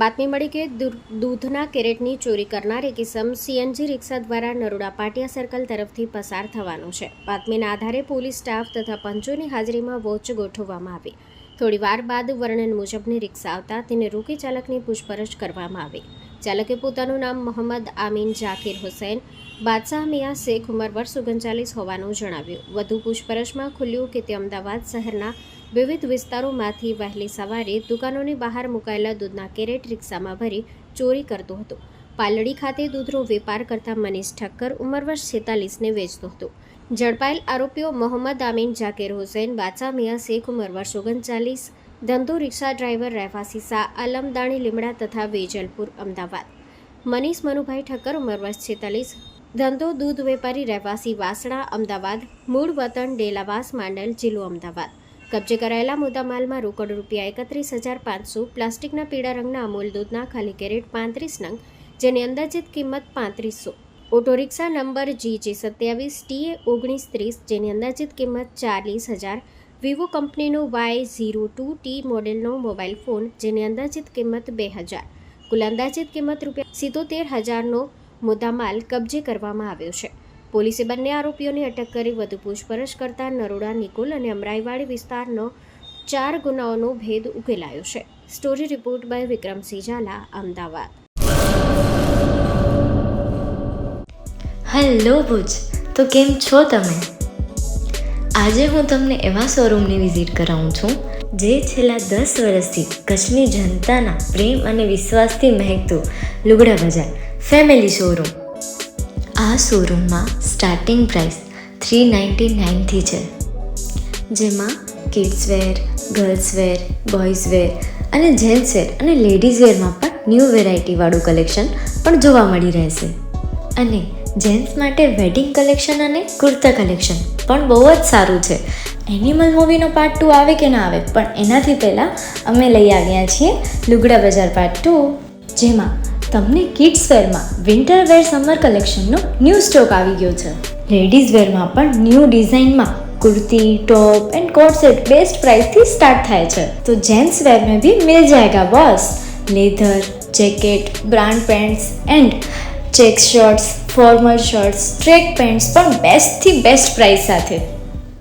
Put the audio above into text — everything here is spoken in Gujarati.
બાતમી મળી કે દૂધના કેરેટની ચોરી કરનાર એક ઇસમ સીએનજી રિક્ષા દ્વારા નરોડા પાટિયા સર્કલ તરફથી પસાર થવાનો છે. બાતમીના આધારે પોલીસ સ્ટાફ તથા પંચોની હાજરીમાં વોચ ગોઠવવામાં આવી. થોડી વાર બાદ વર્ણન મુજબની રિક્ષા આવતા તેને રોકી ચાલકની પૂછપરછ કરવામાં આવી. ચાલકે પોતાનું નામ મોહમ્મદ આમીન જાકીર હુસૈન બાદશાહ મિયા શેખ ઉંમર વર્ષ 39 હોવાનું જણાવ્યું. વધુ પૂછપરછમાં ખુલ્યું કે તે અમદાવાદ શહેરના વિવિધ વિસ્તારોમાંથી વહેલી સવારે દુકાનોની બહાર મુકાયેલા દૂધના કેરેટ રિક્ષામાં ભરી ચોરી કરતો હતો. પાલડી ખાતે દૂધનો વેપાર કરતા મનીષ ઠક્કર ઉંમર વર્ષ 46ને વેચતો હતો. ઝડપાયેલ આરોપીઓ મોહમ્મદ આમીન જાકીર હુસૈન બાદશાહ મિયા શેખ ઉંમર વર્ષ 39, ધંધો રિક્ષા ડ્રાઈવર રહેવાસી શાહ આલમ દાણી લીમડા તથા વેજલપુર અમદાવાદ. મનીષ મનુભાઈ ઠક્કર ઉંમર વર્ષ 46, ધંધો દૂધ વેપારી રહેવાસી વાસણા અમદાવાદ, મૂળ વતન ડેલાવાસ માંડલ જિલ્લો અમદાવાદ. કબજે કરાયેલા મુદ્દામાલમાં રોકડ રૂપિયા 31,500, પ્લાસ્ટિકના પીળા રંગના અમૂલ દૂધના ખાલી કેરેટ 35 નંગ જેની અંદાજિત કિંમત 3500, auto rickshaw number GJ27 TA1930 જેની અંદાજિત કિંમત 40,000, વિવો કંપનીનો Y02T મોડેલનો મોબાઈલ ફોન જેની અંદાજિત કિંમત 2,000, કુલ અંદાજિત કિંમત ₹77,000નો મુદ્દામાલ કબજે કરવામાં આવ્યો છે. પોલીસે બંને આરોપીઓની અટક કરી વધુ પૂછપરછ કરતા નરોડા, નિકોલ અને અમરાઈવાડી વિસ્તારનો 4 ગુનાઓનો ભેદ ઉકેલાયો છે. Story report by Vikramsinh Zala, Ahmedabad. Hello Bhuj, તો કેમ છો તમે? આજે હું તમને એવા શોરૂમની વિઝિટ કરાવું છું જે છેલ્લા 10 વર્ષથી કચ્છની જનતાના પ્રેમ અને વિશ્વાસથી મહેકતું લુગડા બજાર ફેમિલી શોરૂમ. આ શોરૂમમાં સ્ટાર્ટિંગ પ્રાઇસ 399થી છે, જેમાં kids wear, girls wear, boys wear અને જેન્ટ્સ વેર અને લેડીઝ વેરમાં પણ ન્યૂ વેરાયટીવાળું કલેક્શન પણ જોવા મળી રહેશે. અને જેન્ટ્સ માટે વેડિંગ કલેક્શન અને કુર્તા કલેક્શન પણ બહુ જ સારું છે. એનિમલ મૂવીનો પાર્ટ 2 આવે કે ના આવે, પણ એનાથી પહેલાં અમે લઈ આવ્યા છીએ લુગડા બજાર પાર્ટ 2, જેમાં તમને કિડ્સ વેરમાં વિન્ટર વેર સમર કલેક્શનનો ન્યૂ સ્ટોક આવી ગયો છે. લેડીઝ વેરમાં પણ ન્યૂ ડિઝાઇનમાં kurti, top and coat set best price थी स्टार्ट થાય છે. तो जेंट्स वेयर में भी मिल जाएगा boss. Leather, jacket, brand pants and check shirts, formal shirts, track pants પણ બેસ્ટથી બેસ્ટ પ્રાઇસ સાથે.